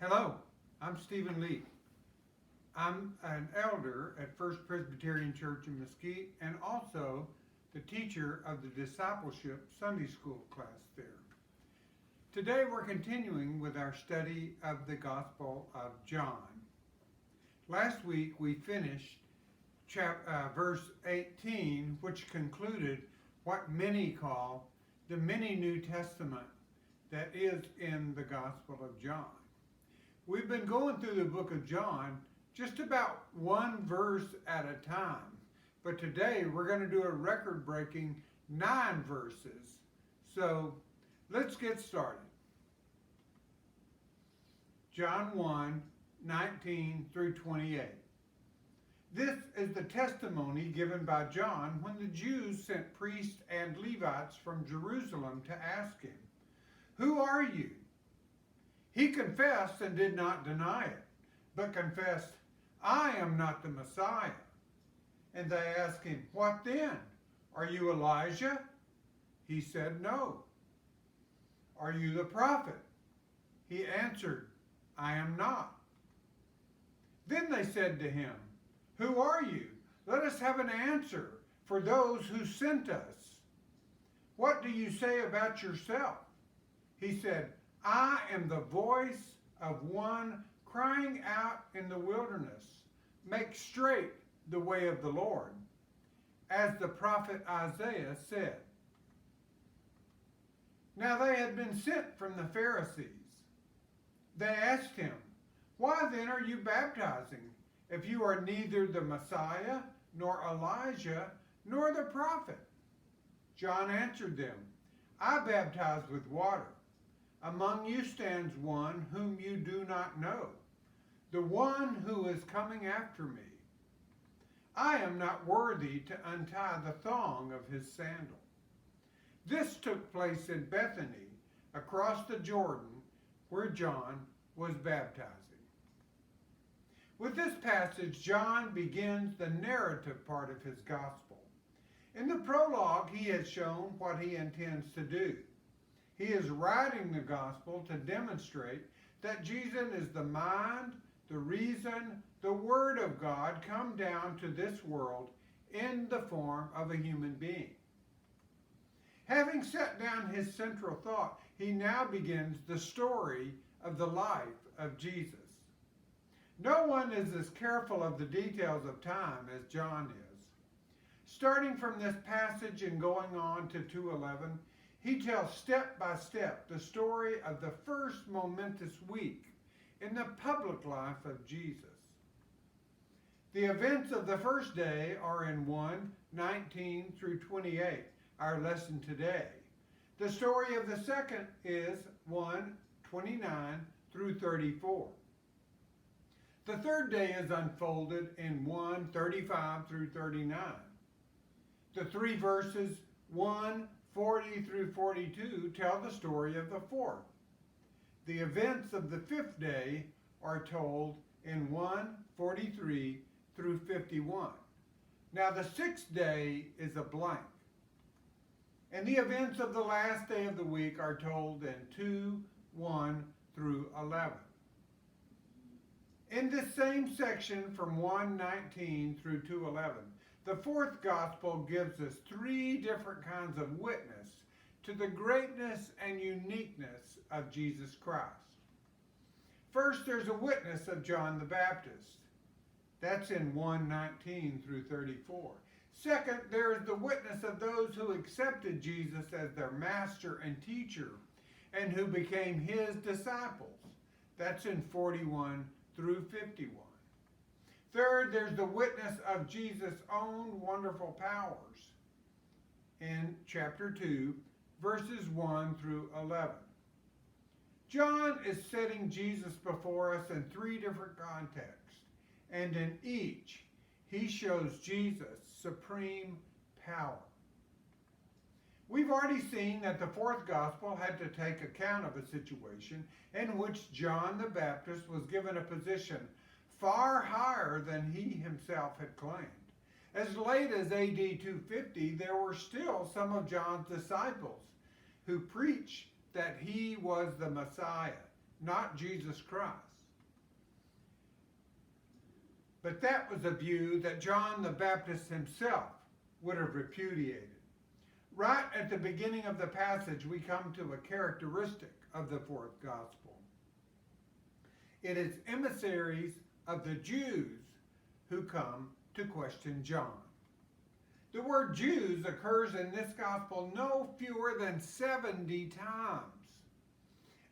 Hello, I'm Stephen Leake. I'm an elder at First Presbyterian Church in Mesquite and also the teacher of the Discipleship Sunday School class there. Today we're continuing with our study of the Gospel of John. Last week we finished verse 18, which concluded what many call the mini New Testament that is in the Gospel of John. We've been going through the book of John just about one verse at a time, but today we're going to do a record-breaking 9 verses. So let's get started. John 1:19 through 28. This is the testimony given by John when the Jews sent priests and Levites from Jerusalem to ask him, "Who are you?" He confessed and did not deny it, but confessed, "I am not the Messiah." And they asked him, "What then? Are you Elijah?" He said, "No." "Are you the prophet?" He answered, "I am not." Then they said to him, "Who are you? Let us have an answer for those who sent us. What do you say about yourself?" He said, "I am the voice of one crying out in the wilderness, 'Make straight the way of the Lord,' as the prophet Isaiah said." Now they had been sent from the Pharisees. They asked him, "Why then are you baptizing, if you are neither the Messiah, nor Elijah, nor the prophet?" John answered them, "I baptize with water. Among you stands one whom you do not know, the one who is coming after me. I am not worthy to untie the thong of his sandal." This took place in Bethany, across the Jordan, where John was baptizing. With this passage, John begins the narrative part of his gospel. In the prologue, he has shown what he intends to do. He is writing the gospel to demonstrate that Jesus is the mind, the reason, the Word of God come down to this world in the form of a human being. Having set down his central thought, he now begins the story of the life of Jesus. No one is as careful of the details of time as John is. Starting from this passage and going on to 2:11, he tells step by step the story of the first momentous week in the public life of Jesus. The events of the first day are in 1:19 through 28, our lesson today. The story of the second is 1:29 through 34. The third day is unfolded in 1:35 through 39. The 3 verses 1:40 through 42 tell the story of the fourth. The events of the fifth day are told in 1:43 through 51. Now the sixth day is a blank. And the events of the last day of the week are told in 2:1 through 11. In this same section from 1:19 through 2:11, the fourth gospel gives us 3 different kinds of witness to the greatness and uniqueness of Jesus Christ. First, there's a witness of John the Baptist. That's in 1:19 through 34. Second, there is the witness of those who accepted Jesus as their master and teacher and who became his disciples. That's in 41 through 51. Third, there's the witness of Jesus' own wonderful powers in chapter 2, verses 1 through 11. John is setting Jesus before us in 3 different contexts, and in each, he shows Jesus' supreme power. We've already seen that the fourth gospel had to take account of a situation in which John the Baptist was given a position far higher than he himself had claimed. As late as AD 250, there were still some of John's disciples who preached that he was the Messiah, not Jesus Christ. But that was a view that John the Baptist himself would have repudiated. Right at the beginning of the passage, we come to a characteristic of the fourth gospel. It is emissaries of the Jews who come to question John. The word Jews occurs in this gospel no fewer than 70 times.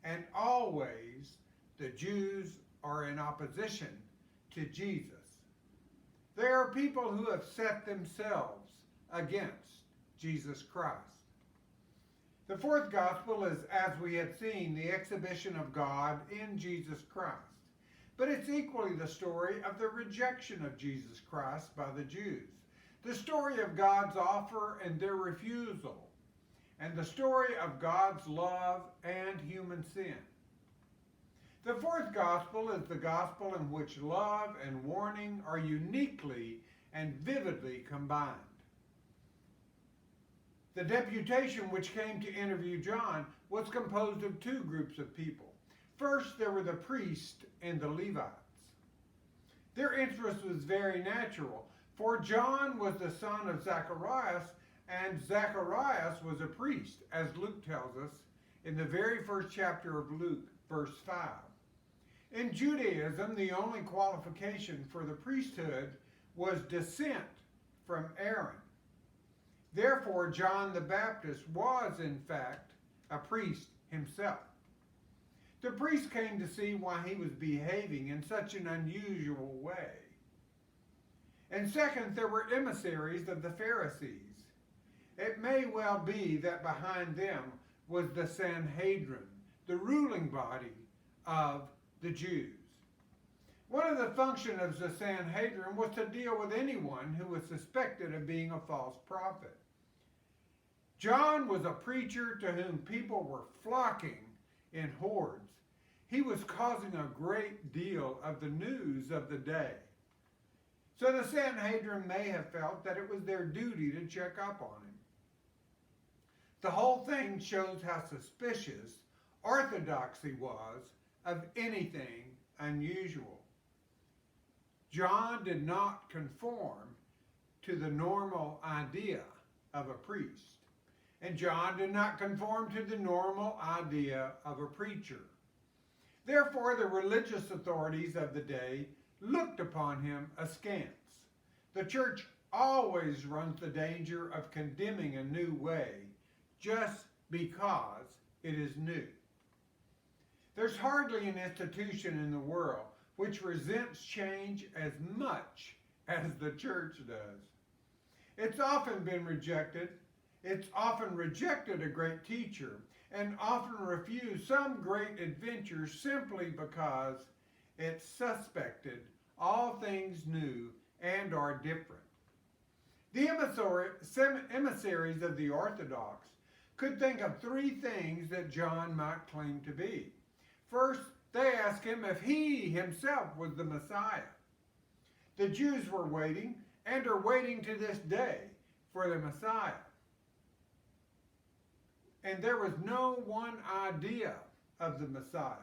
And always the Jews are in opposition to Jesus. They are people who have set themselves against Jesus Christ. The fourth gospel is, as we have seen, the exhibition of God in Jesus Christ. But it's equally the story of the rejection of Jesus Christ by the Jews, the story of God's offer and their refusal, and the story of God's love and human sin. The fourth gospel is the gospel in which love and warning are uniquely and vividly combined. The deputation which came to interview John was composed of two groups of people. First, there were the priests and the Levites. Their interest was very natural, for John was the son of Zacharias, and Zacharias was a priest, as Luke tells us in the very first chapter of Luke, verse 5. In Judaism, the only qualification for the priesthood was descent from Aaron. Therefore, John the Baptist was, in fact, a priest himself. The priest came to see why he was behaving in such an unusual way. And second, there were emissaries of the Pharisees. It may well be that behind them was the Sanhedrin, the ruling body of the Jews. One of the functions of the Sanhedrin was to deal with anyone who was suspected of being a false prophet. John was a preacher to whom people were flocking in hordes. He was causing a great deal of the news of the day. So the Sanhedrin may have felt that it was their duty to check up on him. The whole thing shows how suspicious orthodoxy was of anything unusual. John did not conform to the normal idea of a priest. And John did not conform to the normal idea of a preacher. Therefore, the religious authorities of the day looked upon him askance. The church always runs the danger of condemning a new way just because it is new. There's hardly an institution in the world which resents change as much as the church does. It's often rejected a great teacher and often refused some great adventure simply because it suspected all things new and are different. The emissaries of the Orthodox could think of three things that John might claim to be. First, they asked him if he himself was the Messiah. The Jews were waiting and are waiting to this day for the Messiah. And there was no one idea of the Messiah.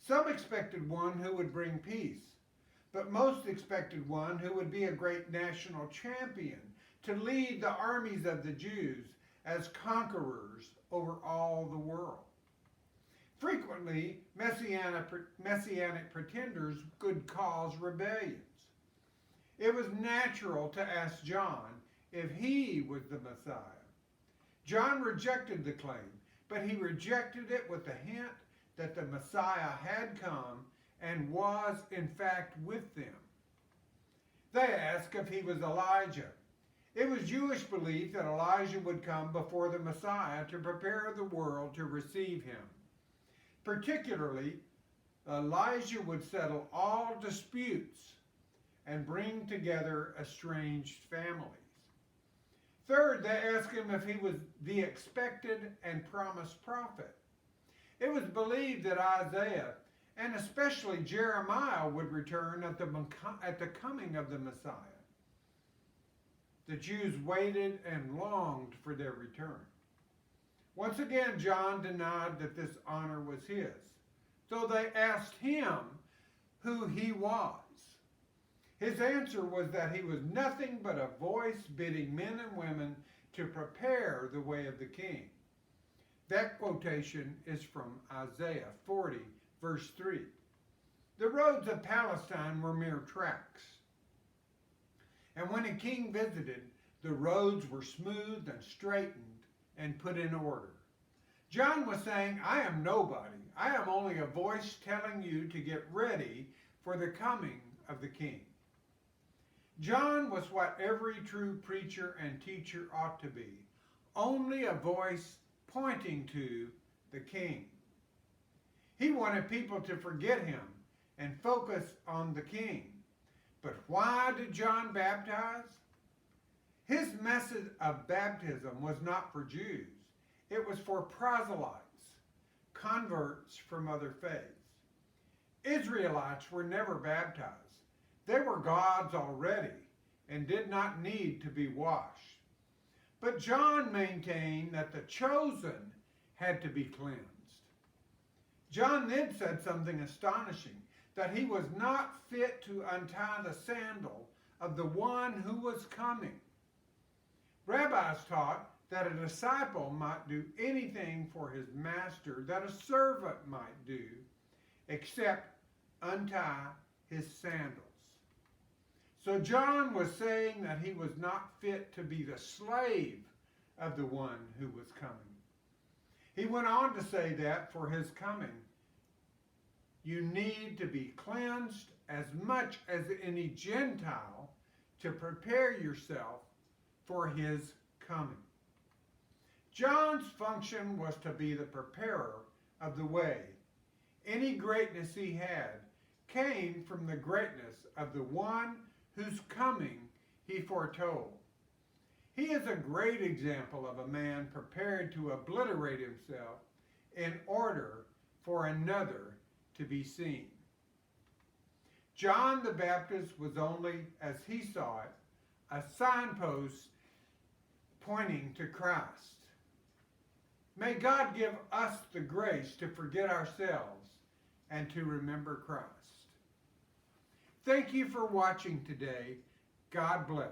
Some expected one who would bring peace, but most expected one who would be a great national champion to lead the armies of the Jews as conquerors over all the world. Frequently, messianic pretenders could cause rebellions. It was natural to ask John if he was the Messiah. John rejected the claim, but he rejected it with the hint that the Messiah had come and was in fact with them. They asked if he was Elijah. It was Jewish belief that Elijah would come before the Messiah to prepare the world to receive him. Particularly, Elijah would settle all disputes and bring together estranged families. Third, they asked him if he was the expected and promised prophet. It was believed that Isaiah, and especially Jeremiah, would return at the coming of the Messiah. The Jews waited and longed for their return. Once again, John denied that this honor was his. though they asked him who he was. His answer was that he was nothing but a voice bidding men and women to prepare the way of the king. That quotation is from Isaiah 40, verse 3. The roads of Palestine were mere tracks. And when a king visited, the roads were smoothed and straightened and put in order. John was saying, I am nobody. I am only a voice telling you to get ready for the coming of the king. John was what every true preacher and teacher ought to be, only a voice pointing to the king. He wanted people to forget him and focus on the king. But why did John baptize? His message of baptism was not for Jews. It was for proselytes, converts from other faiths. Israelites were never baptized. They were God's already and did not need to be washed. But John maintained that the chosen had to be cleansed. John then said something astonishing, that he was not fit to untie the sandal of the one who was coming. Rabbis taught that a disciple might do anything for his master that a servant might do, except untie his sandals. So John was saying that he was not fit to be the slave of the one who was coming. He went on to say that for his coming, you need to be cleansed as much as any Gentile to prepare yourself for his coming. John's function was to be the preparer of the way. Any greatness he had came from the greatness of the one whose coming he foretold. He is a great example of a man prepared to obliterate himself in order for another to be seen. John the Baptist was only, as he saw it, a signpost pointing to Christ. May God give us the grace to forget ourselves and to remember Christ. Thank you for watching today. God bless.